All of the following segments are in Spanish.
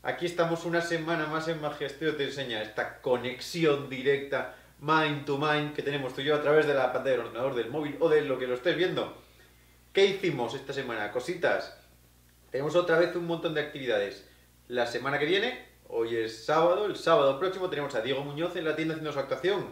Aquí estamos una semana más en Magia Studio, te enseña esta conexión directa, mind to mind, que tenemos tú y yo a través de la pantalla del ordenador, del móvil o de lo que lo estés viendo. ¿Qué hicimos esta semana? Cositas. Tenemos otra vez un montón de actividades. La semana que viene, hoy es sábado, el sábado próximo tenemos a Diego Muñoz en la tienda haciendo su actuación.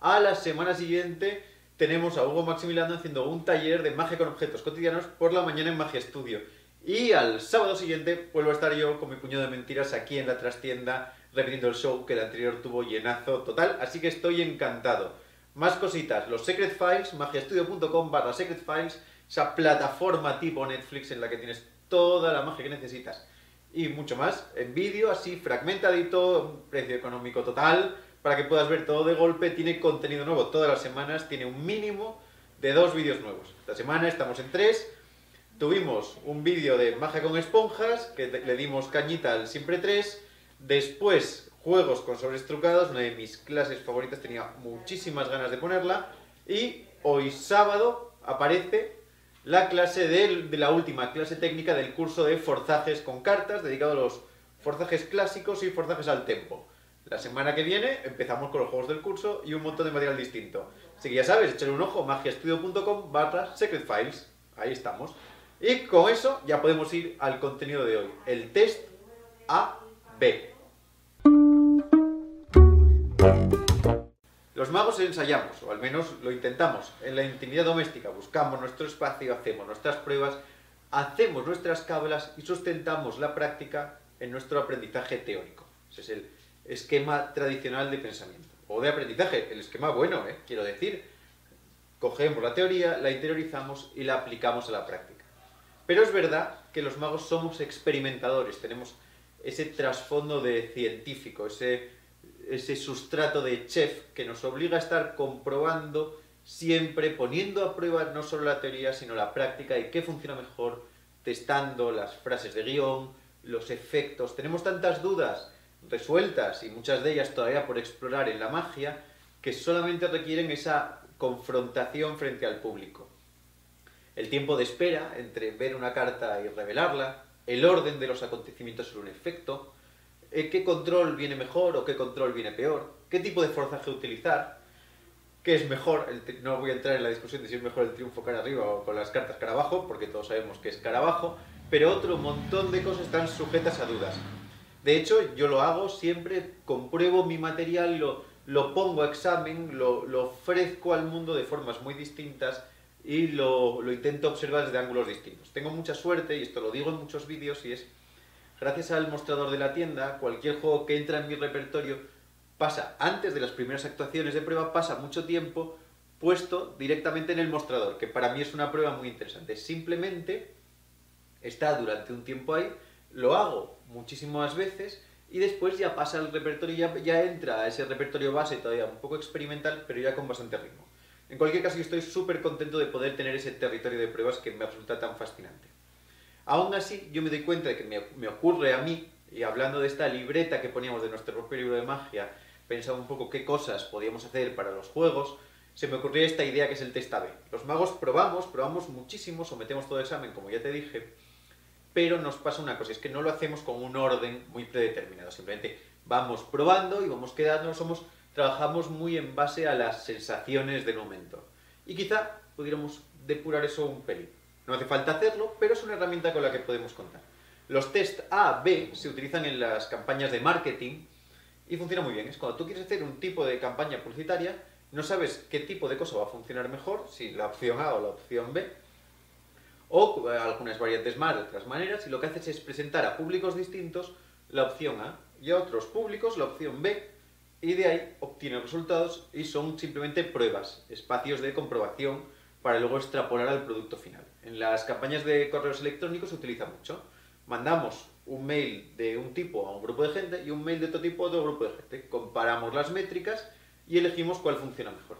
A la semana siguiente tenemos a Hugo Maximiliano haciendo un taller de magia con objetos cotidianos por la mañana en Magia Studio. Y al sábado siguiente vuelvo a estar yo con mi puñado de mentiras aquí en la trastienda repitiendo el show que el anterior tuvo llenazo total, así que estoy encantado. Más cositas, los Secret Files, magiastudio.com/secretfiles, esa plataforma tipo Netflix en la que tienes toda la magia que necesitas. Y mucho más, en vídeo, así fragmentadito, un precio económico total, para que puedas ver todo de golpe. Tiene contenido nuevo todas las semanas, tiene un mínimo de 2 vídeos nuevos. Esta semana estamos en 3. Tuvimos un vídeo de magia con esponjas, que le dimos cañita al siempre 3. Después, juegos con sobres trucados, una de mis clases favoritas, tenía muchísimas ganas de ponerla. Y hoy sábado aparece la clase de la última clase técnica del curso de forzajes con cartas, dedicado a los forzajes clásicos y forzajes al tempo. La semana que viene empezamos con los juegos del curso y un montón de material distinto. Así que ya sabes, échale un ojo, magiastudio.com/secretfiles. Ahí estamos. Y con eso ya podemos ir al contenido de hoy, el test A-B. Los magos ensayamos, o al menos lo intentamos, en la intimidad doméstica. Buscamos nuestro espacio, hacemos nuestras pruebas, hacemos nuestras cábalas y sustentamos la práctica en nuestro aprendizaje teórico. Ese es el esquema tradicional de pensamiento. O de aprendizaje, el esquema bueno, quiero decir. Cogemos la teoría, la interiorizamos y la aplicamos a la práctica. Pero es verdad que los magos somos experimentadores, tenemos ese trasfondo de científico, ese sustrato de chef que nos obliga a estar comprobando siempre, poniendo a prueba no solo la teoría, sino la práctica y qué funciona mejor, testando las frases de guión, los efectos. Tenemos tantas dudas resueltas y muchas de ellas todavía por explorar en la magia que solamente requieren esa confrontación frente al público. El tiempo de espera entre ver una carta y revelarla, el orden de los acontecimientos sobre un efecto, qué control viene mejor o qué control viene peor, qué tipo de forzaje utilizar, qué es mejor. No voy a entrar en la discusión de si es mejor el triunfo cara arriba o con las cartas cara abajo, porque todos sabemos que es cara abajo, pero otro montón de cosas están sujetas a dudas. De hecho, yo lo hago siempre, compruebo mi material, lo pongo a examen, lo ofrezco al mundo de formas muy distintas y lo intento observar desde ángulos distintos. Tengo mucha suerte, y esto lo digo en muchos vídeos, y es gracias al mostrador de la tienda, cualquier juego que entra en mi repertorio pasa, antes de las primeras actuaciones de prueba, pasa mucho tiempo puesto directamente en el mostrador, que para mí es una prueba muy interesante. Simplemente está durante un tiempo ahí, lo hago muchísimas veces y después ya pasa al repertorio, ya entra a ese repertorio base todavía un poco experimental, pero ya con bastante ritmo. En cualquier caso, yo estoy súper contento de poder tener ese territorio de pruebas que me resulta tan fascinante. Aún así, yo me doy cuenta de que me ocurre a mí, y hablando de esta libreta que poníamos de nuestro propio libro de magia, pensaba un poco qué cosas podíamos hacer para los juegos, se me ocurrió esta idea que es el test A-B. Los magos probamos muchísimo, sometemos todo examen, como ya te dije, pero nos pasa una cosa, es que no lo hacemos con un orden muy predeterminado, simplemente vamos probando y vamos quedando, trabajamos muy en base a las sensaciones del momento. Y quizá pudiéramos depurar eso un pelín. No hace falta hacerlo, pero es una herramienta con la que podemos contar. Los test A-B se utilizan en las campañas de marketing y funciona muy bien. Es cuando tú quieres hacer un tipo de campaña publicitaria, no sabes qué tipo de cosa va a funcionar mejor, si la opción A o la opción B, o algunas variantes más de otras maneras, y lo que haces es presentar a públicos distintos la opción A y a otros públicos la opción B, y de ahí obtienes resultados y son simplemente pruebas, espacios de comprobación para luego extrapolar al producto final. En las campañas de correos electrónicos se utiliza mucho. Mandamos un mail de un tipo a un grupo de gente y un mail de otro tipo a otro grupo de gente. Comparamos las métricas y elegimos cuál funciona mejor.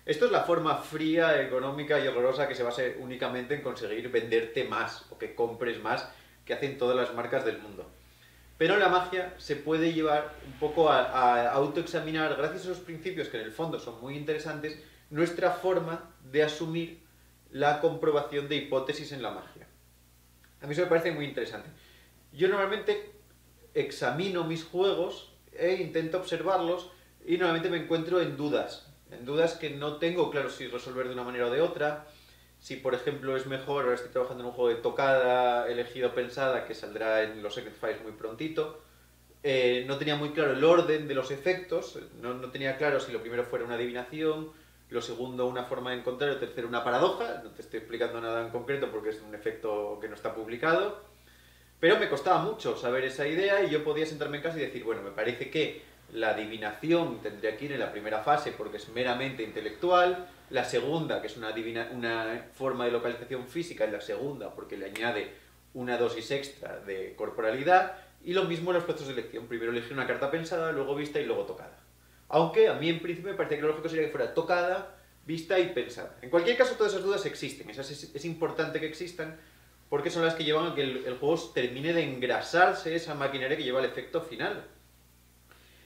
Esto es la forma fría, económica y horrorosa que se basa únicamente en conseguir venderte más o que compres más, que hacen todas las marcas del mundo. Pero la magia se puede llevar un poco a autoexaminar, gracias a esos principios que en el fondo son muy interesantes, nuestra forma de asumir la comprobación de hipótesis en la magia. A mí eso me parece muy interesante. Yo normalmente examino mis juegos e intento observarlos y normalmente me encuentro en dudas que no tengo claro si resolver de una manera o de otra. Si, por ejemplo, es mejor, ahora estoy trabajando en un juego de tocada, elegido pensada, que saldrá en los Secret Files muy prontito. No tenía muy claro el orden de los efectos, no tenía claro si lo primero fuera una adivinación, lo segundo una forma de encontrar, lo tercero una paradoja. No te estoy explicando nada en concreto porque es un efecto que no está publicado. Pero me costaba mucho saber esa idea y yo podía sentarme en casa y decir, bueno, me parece que la adivinación tendría que ir en la primera fase porque es meramente intelectual, la segunda, que es una forma de localización física, en la segunda porque le añade una dosis extra de corporalidad, y lo mismo en los procesos de elección, primero elegir una carta pensada, luego vista y luego tocada. Aunque a mí en principio me parecía que lo lógico sería que fuera tocada, vista y pensada. En cualquier caso todas esas dudas existen, es importante que existan, porque son las que llevan a que el juego termine de engrasarse esa maquinaria que lleva al efecto final.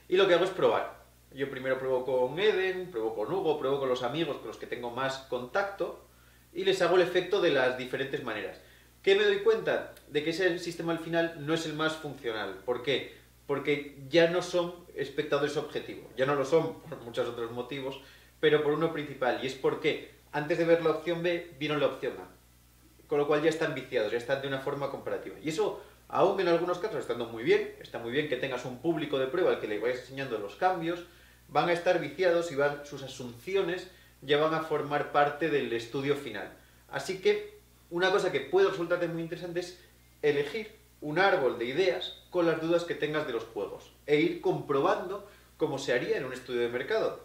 Y lo que hago es probar. Yo primero pruebo con Eden, pruebo con Hugo, pruebo con los amigos con los que tengo más contacto y les hago el efecto de las diferentes maneras. ¿Qué me doy cuenta? De que ese sistema al final no es el más funcional. ¿Por qué? Porque ya no son espectadores objetivos. Ya no lo son por muchos otros motivos, pero por uno principal. Y es porque antes de ver la opción B, vieron la opción A. Con lo cual ya están viciados, ya están de una forma comparativa. Y eso, aún en algunos casos, estando muy bien, está muy bien que tengas un público de prueba al que le vayas enseñando los cambios, van a estar viciados y sus asunciones ya van a formar parte del estudio final. Así que una cosa que puede resultarte muy interesante es elegir un árbol de ideas con las dudas que tengas de los juegos e ir comprobando cómo se haría en un estudio de mercado.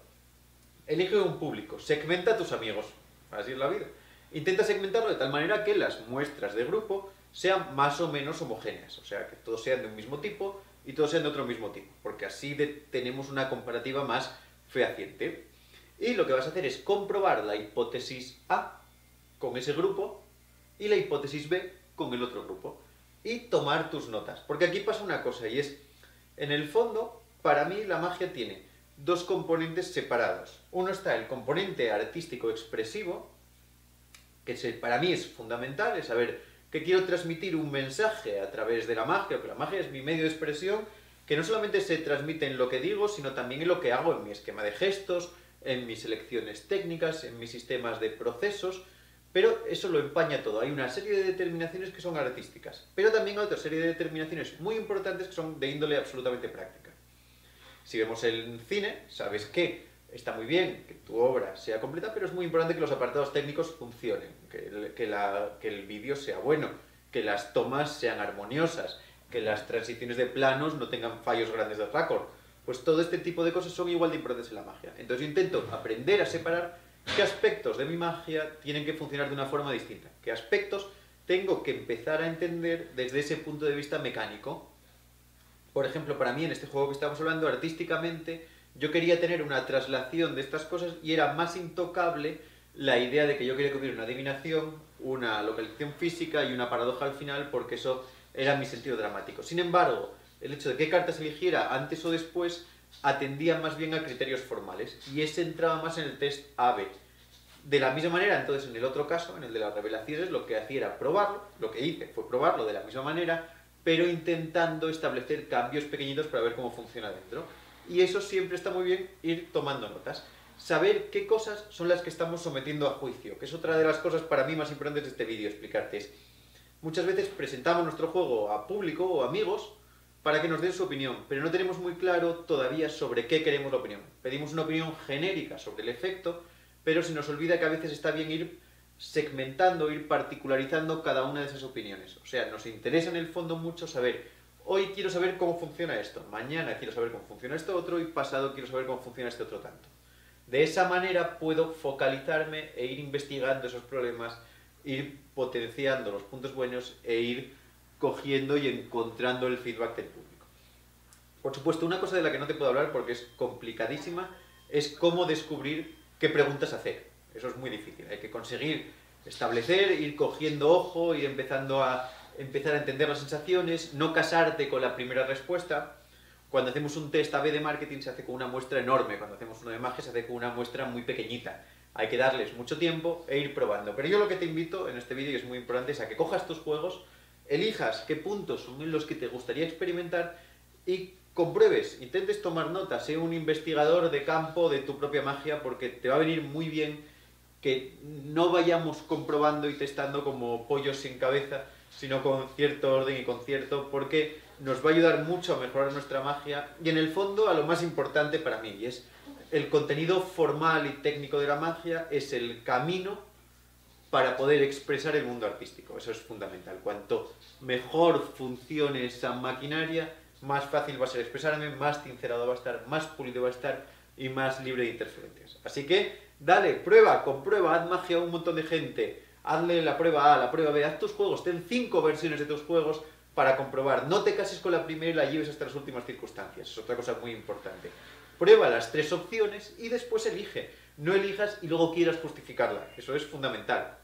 Elige un público, segmenta a tus amigos, así es la vida. Intenta segmentarlo de tal manera que las muestras de grupo sean más o menos homogéneas, o sea, que todos sean de un mismo tipo y todos sean de otro mismo tipo, porque así tenemos una comparativa más fehaciente. Y lo que vas a hacer es comprobar la hipótesis A con ese grupo y la hipótesis B con el otro grupo y tomar tus notas, porque aquí pasa una cosa y es, en el fondo, para mí la magia tiene dos componentes separados. Uno está el componente artístico expresivo, que para mí es fundamental, es saber que quiero transmitir un mensaje a través de la magia, o que la magia es mi medio de expresión, que no solamente se transmite en lo que digo, sino también en lo que hago, en mi esquema de gestos, en mis selecciones técnicas, en mis sistemas de procesos, pero eso lo empaña todo. Hay una serie de determinaciones que son artísticas, pero también hay otra serie de determinaciones muy importantes que son de índole absolutamente práctica. Si vemos el cine, sabes que está muy bien que tu obra sea completa, pero es muy importante que los apartados técnicos funcionen, que el vídeo sea bueno, que las tomas sean armoniosas, que las transiciones de planos no tengan fallos grandes de raccord. Pues todo este tipo de cosas son igual de importantes en la magia. Entonces yo intento aprender a separar qué aspectos de mi magia tienen que funcionar de una forma distinta, qué aspectos tengo que empezar a entender desde ese punto de vista mecánico. Por ejemplo, para mí en este juego que estamos hablando, artísticamente, yo quería tener una traslación de estas cosas y era más intocable la idea de que yo quería que hubiera una adivinación, una localización física y una paradoja al final, porque eso era mi sentido dramático. Sin embargo, el hecho de qué cartas eligiera antes o después atendía más bien a criterios formales y ese entraba más en el test AB. De la misma manera, entonces, en el otro caso, en el de las revelaciones, lo que hacía era probarlo, lo que hice fue probarlo de la misma manera, pero intentando establecer cambios pequeñitos para ver cómo funciona dentro. Y eso siempre está muy bien, ir tomando notas. Saber qué cosas son las que estamos sometiendo a juicio, que es otra de las cosas para mí más importantes de este vídeo, explicarte. Es, muchas veces presentamos nuestro juego a público o amigos para que nos den su opinión, pero no tenemos muy claro todavía sobre qué queremos la opinión. Pedimos una opinión genérica sobre el efecto, pero se nos olvida que a veces está bien ir segmentando, ir particularizando cada una de esas opiniones. O sea, nos interesa en el fondo mucho saber, hoy quiero saber cómo funciona esto, mañana quiero saber cómo funciona esto otro y pasado quiero saber cómo funciona este otro tanto. De esa manera puedo focalizarme e ir investigando esos problemas, ir potenciando los puntos buenos e ir cogiendo y encontrando el feedback del público. Por supuesto, una cosa de la que no te puedo hablar porque es complicadísima es cómo descubrir qué preguntas hacer. Eso es muy difícil. Hay que conseguir establecer, ir cogiendo ojo, ir empezando a entender las sensaciones, no casarte con la primera respuesta. Cuando hacemos un test A/B de marketing se hace con una muestra enorme, cuando hacemos uno de magia se hace con una muestra muy pequeñita. Hay que darles mucho tiempo e ir probando. Pero yo lo que te invito en este vídeo, y es muy importante, es a que cojas tus juegos, elijas qué puntos son en los que te gustaría experimentar y compruebes, intentes tomar notas, sé un investigador de campo de tu propia magia, porque te va a venir muy bien que no vayamos comprobando y testando como pollos sin cabeza, sino con cierto orden y concierto, porque nos va a ayudar mucho a mejorar nuestra magia y en el fondo a lo más importante para mí, y es el contenido formal y técnico de la magia, es el camino para poder expresar el mundo artístico. Eso es fundamental. Cuanto mejor funcione esa maquinaria, más fácil va a ser expresarme, más sincerado va a estar, más pulido va a estar y más libre de interferencias. Así que dale, prueba, comprueba, haz magia a un montón de gente, hazle la prueba A, la prueba B, haz tus juegos, ten 5 versiones de tus juegos para comprobar. No te cases con la primera y la lleves hasta las últimas circunstancias, es otra cosa muy importante. Prueba las 3 opciones y después elige. No elijas y luego quieras justificarla, eso es fundamental.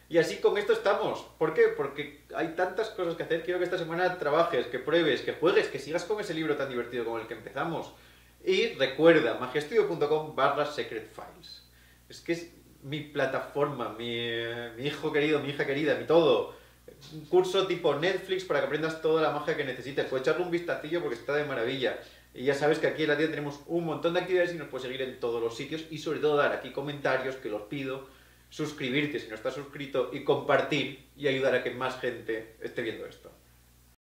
Y así con esto estamos. ¿Por qué? Porque hay tantas cosas que hacer. Quiero que esta semana trabajes, que pruebes, que juegues, que sigas con ese libro tan divertido como el que empezamos. Y recuerda, magiastudio.com/secretfiles. Es que es mi plataforma, mi hijo querido, mi hija querida, mi todo. Un curso tipo Netflix para que aprendas toda la magia que necesites. Puedes echarle un vistacillo porque está de maravilla. Y ya sabes que aquí en la tienda tenemos un montón de actividades y nos puedes seguir en todos los sitios. Y sobre todo dar aquí comentarios, que los pido. Suscribirte si no estás suscrito y compartir y ayudar a que más gente esté viendo esto.